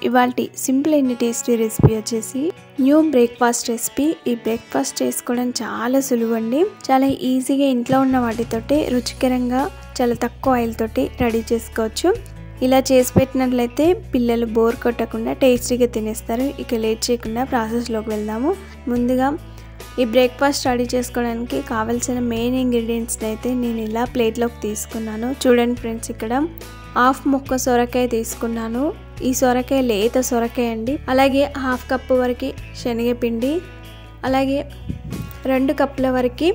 ఇవాల్టి simple and tasty recipe వచ్చేసి new breakfast recipe. ఈ బ్రేక్ఫాస్ట్ చేసుకోవడం చాలా సులువు అండి. చాలా ఈజీగా ఇంట్లో ఉన్న వాటితోటి రుచికరంగా చాలా తక్కువ ఆయిల్ తోటి రెడీ చేసుకోవచ్చు. ఇలా చేసి పెట్టినట్లయితే పిల్లలు బోర్ కొట్టకుండా టేస్టీగా తినేస్తారు. ఇక లేట్ చేయకుండా ప్రాసెస్లోకి వెళ్దాము. ముందుగా ఈ బ్రేక్ఫాస్ట్ రెడీ చేసుకోవడానికి కావాల్సిన మెయిన్ ఇంగ్రీడియంట్స్ని అయితే నేను ఇలా ప్లేట్లోకి తీసుకున్నాను. చూడండి ఫ్రెండ్స్, ఇక్కడ హాఫ్ ముక్క సొరకాయ తీసుకున్నాను. ఈ సొరకాయ లేత సొరకాయ అండి. అలాగే హాఫ్ కప్పు వరకు శనగపిండి, అలాగే 2 కప్పుల వరకు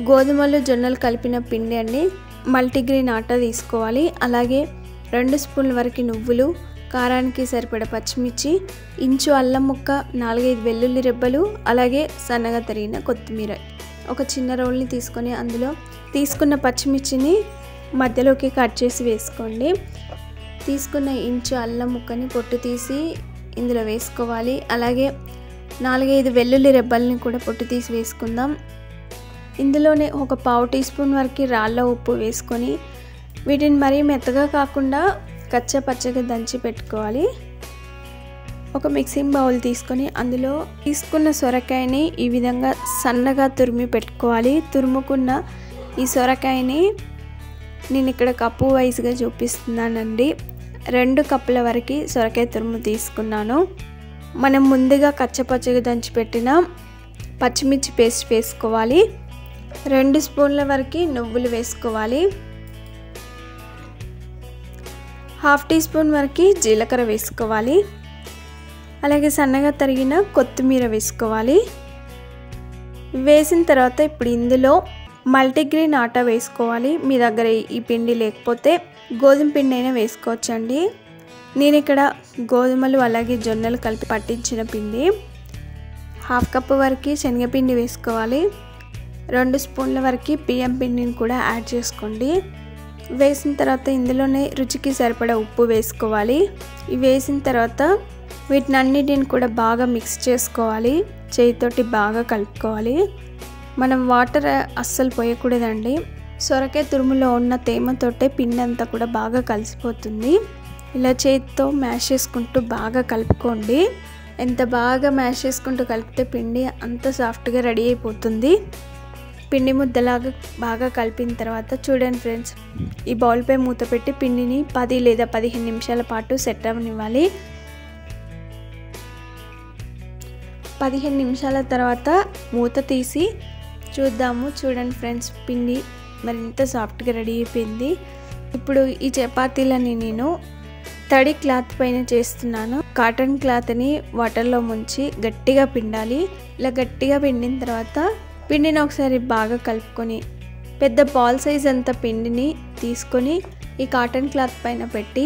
గోధుమలు జొన్నలు కలిపిన పిండి అండి. మల్టీగ్రెయిన్ ఆటా తీసుకోవాలి. అలాగే 2 స్పూన్ల వరకు నువ్వులు, కారానికి సరిపడ పచ్చిమిర్చి, ఇంచు అల్లం ముక్క, 4-5 వెల్లుల్లి రెబ్బలు, అలాగే సన్నగా తరిగిన కొత్తిమీర. ఒక చిన్న రోల్ని తీసుకొని అందులో తీసుకున్న పచ్చిమిర్చిని మధ్యలోకి కట్ చేసి వేసుకోండి. తీసుకున్న ఇంచు అల్లం ముక్కని పొట్టు తీసి ఇందులో వేసుకోవాలి. అలాగే 4-5 వెల్లుల్లి రెబ్బల్ని కూడా పొట్టు తీసి వేసుకుందాం. ఇందులోనే ఒక పావు టీ స్పూన్ వరకు రాళ్ళ ఉప్పు వేసుకొని వీటిని మరీ మెత్తగా కాకుండా కచ్చా పచ్చగా దంచి పెట్టుకోవాలి. ఒక మిక్సింగ్ బౌల్ తీసుకొని అందులో తీసుకున్న సొరకాయని ఈ విధంగా సన్నగా తురిమి పెట్టుకోవాలి. తురుముకున్న ఈ సొరకాయని నేను ఇక్కడ కప్పు వైజ్గా చూపిస్తున్నానండి. 2 కప్పుల వరకు సొరకాయ తురుము తీసుకున్నాను. మనం ముందుగా కచ్చపచ్చగా దంచి పెట్టిన పచ్చిమిర్చి పేస్ట్ వేసుకోవాలి. 2 స్పూన్ల వరకు నువ్వులు వేసుకోవాలి. హాఫ్ టీ స్పూన్ వరకు జీలకర్ర వేసుకోవాలి. అలాగే సన్నగా తరిగిన కొత్తిమీర వేసుకోవాలి. వేసిన తర్వాత ఇప్పుడు ఇందులో మల్టీగ్రెయిన్ ఆటా వేసుకోవాలి. మీ దగ్గర ఈ పిండి లేకపోతే గోధుమ పిండి అయినా వేసుకోవచ్చండి. నేను ఇక్కడ గోధుమలు అలాగే జొన్నలు కలిపి పట్టించిన పిండి. హాఫ్ కప్పు వరకు శనగపిండి వేసుకోవాలి. 2 స్పూన్ల వరకు బియ్యం పిండిని కూడా యాడ్ చేసుకోండి. వేసిన తర్వాత ఇందులోనే రుచికి సరిపడా ఉప్పు వేసుకోవాలి. ఇవి వేసిన తర్వాత వీటినన్నిటిని కూడా బాగా మిక్స్ చేసుకోవాలి. చేతితోటి బాగా కలుపుకోవాలి. మనం వాటర్ అస్సలు పోయకూడదండి. సొరకాయ తురుములో ఉన్న తేమతోటే పిండి అంతా కూడా బాగా కలిసిపోతుంది. ఇలా చేతితో మ్యాష్ చేసుకుంటూ బాగా కలుపుకోండి. ఎంత బాగా మ్యాష్ చేసుకుంటూ కలిపితే పిండి అంత సాఫ్ట్గా రెడీ అయిపోతుంది. పిండి ముద్దలాగా బాగా కలిపిన తర్వాత చూడండి ఫ్రెండ్స్, ఈ బౌల్పై మూత పెట్టి పిండిని 10 లేదా 15 నిమిషాల పాటు సెట్ అవ్వనివ్వాలి. 15 నిమిషాల తర్వాత మూత తీసి చూద్దాము. చూడండి ఫ్రెండ్స్, పిండి మరింత సాఫ్ట్గా రెడీ అయిపోయింది. ఇప్పుడు ఈ చపాతీలని నేను తడి క్లాత్ పైన చేస్తున్నాను. కాటన్ క్లాత్ని వాటర్లో ముంచి గట్టిగా పిండాలి. ఇలా గట్టిగా పిండిన తర్వాత పిండిని ఒకసారి బాగా కలుపుకొని పెద్ద బాల్ సైజ్ అంత పిండిని తీసుకొని ఈ కాటన్ క్లాత్ పైన పెట్టి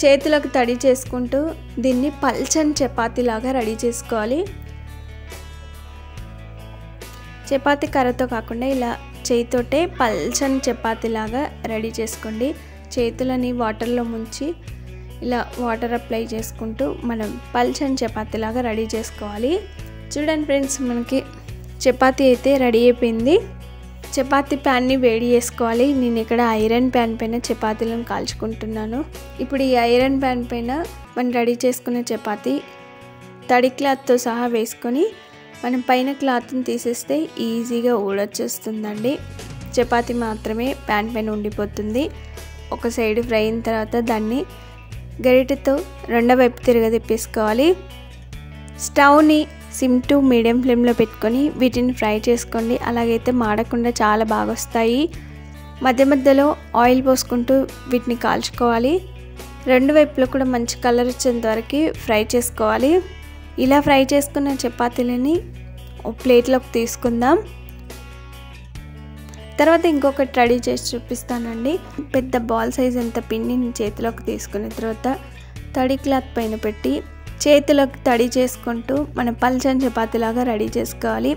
చేతులకు తడి చేసుకుంటూ దీన్ని పల్చని చపాతీలాగా రెడీ చేసుకోవాలి. చపాతీ కర్రతో కాకుండా ఇలా చేతితోటే పల్చని చపాతీలాగా రెడీ చేసుకోండి. చేతులని వాటర్లో ముంచి ఇలా వాటర్ అప్లై చేసుకుంటూ మనం పల్చని చపాతీలాగా రెడీ చేసుకోవాలి. చూడండి ఫ్రెండ్స్, మనకి చపాతీ అయితే రెడీ అయిపోయింది. చపాతీ ప్యాన్ని వేడి చేసుకోవాలి. నేను ఇక్కడ ఐరన్ ప్యాన్ పైన చపాతీలను కాల్చుకుంటున్నాను. ఇప్పుడు ఈ ఐరన్ ప్యాన్ పైన మనం రెడీ చేసుకున్న చపాతీ తడి క్లాత్తో సహా వేసుకొని మనం పైన క్లాత్ని తీసేస్తే ఈజీగా ఊడొచ్చేస్తుందండి. చపాతీ మాత్రమే ప్యాన్ పైన ఉండిపోతుంది. ఒక సైడ్ ఫ్రై అయిన తర్వాత దాన్ని గరిటెతో రెండో వైపు తిరగదిప్పేసుకోవాలి. స్టవ్ని సిమ్ టు మీడియం ఫ్లేమ్లో పెట్టుకొని వీటిని ఫ్రై చేసుకోండి. అలాగైతే మాడకుండా చాలా బాగా వస్తాయి. మధ్య మధ్యలో ఆయిల్ పోసుకుంటూ వీటిని కాల్చుకోవాలి. 2 వైపులో కూడా మంచి కలర్ వచ్చేంత వరకు ఫ్రై చేసుకోవాలి. ఇలా ఫ్రై చేసుకున్న చపాతీలని ప్లేట్లోకి తీసుకుందాం. తర్వాత ఇంకొకటి రెడీ చేసి చూపిస్తానండి. పెద్ద బాల్ సైజ్ అంత పిండిని చేతిలోకి తీసుకున్న తర్వాత తడి క్లాత్ పైన పెట్టి చేతులకు తడి చేసుకుంటూ మనం పల్చని చపాతీలాగా రెడీ చేసుకోవాలి.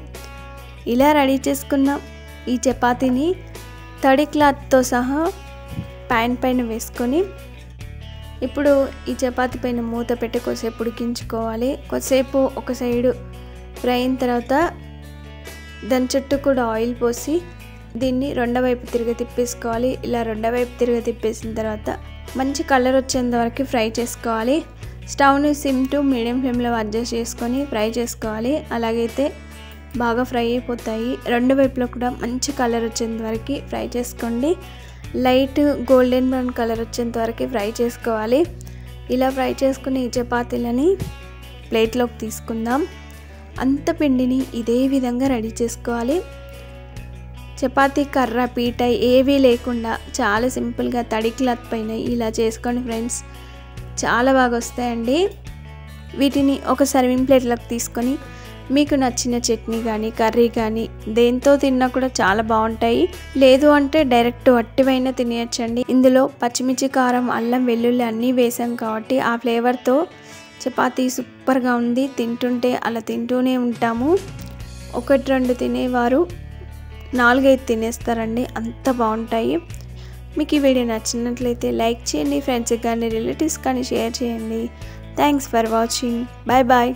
ఇలా రెడీ చేసుకున్న ఈ చపాతీని తడి క్లాత్తో సహా ప్యాన్ పైన వేసుకొని ఇప్పుడు ఈ చపాతీ పైన మూత పెట్టి కొద్దిసేపు ఉడికించుకోవాలి. కొద్దిసేపు ఒక సైడు ఫ్రై అయిన తర్వాత దాని చుట్టూ కూడా ఆయిల్ పోసి దీన్ని రెండో వైపు తిరిగి తిప్పేసుకోవాలి. ఇలా రెండో వైపు తిరిగి తిప్పేసిన తర్వాత మంచి కలర్ వచ్చేంత వరకు ఫ్రై చేసుకోవాలి. స్టవ్ని సిమ్ టు మీడియం ఫ్లేమ్లో అడ్జస్ట్ చేసుకొని ఫ్రై చేసుకోవాలి. అలాగైతే బాగా ఫ్రై అయిపోతాయి. రెండు వైపులో కూడా మంచి కలర్ వచ్చేంత వరకు ఫ్రై చేసుకోండి. లైట్ గోల్డెన్ బ్రౌన్ కలర్ వచ్చేంత వరకు ఫ్రై చేసుకోవాలి. ఇలా ఫ్రై చేసుకుని ఈ చపాతీలని ప్లేట్లోకి తీసుకుందాం. అంత పిండిని ఇదే విధంగా రెడీ చేసుకోవాలి. చపాతీ కర్ర పీట ఏవీ లేకుండా చాలా సింపుల్గా తడి క్లాత్ పైన ఇలా చేసుకోండి ఫ్రెండ్స్. చాలా బాగా వస్తాయండి. వీటిని ఒక సర్వింగ్ ప్లేట్లోకి తీసుకొని మీకు నచ్చిన చట్నీ కానీ కర్రీ కానీ దేంతో తిన్నా కూడా చాలా బాగుంటాయి. లేదు అంటే డైరెక్ట్ వట్టివైనా తినేయచ్చండి. ఇందులో పచ్చిమిర్చి, కారం, అల్లం, వెల్లుల్లి అన్నీ వేసాం కాబట్టి ఆ ఫ్లేవర్తో చపాతీ సూపర్గా ఉంది. తింటుంటే అలా తింటూనే ఉంటాము. 1-2 తినేవారు 4-5 తినేస్తారండి, అంత బాగుంటాయి. మీకు ఈ వీడియో నచ్చినట్లయితే లైక్ చేయండి. ఫ్రెండ్స్కి కానీ రిలేటివ్స్ కానీ షేర్ చేయండి. Thanks for watching. Bye bye.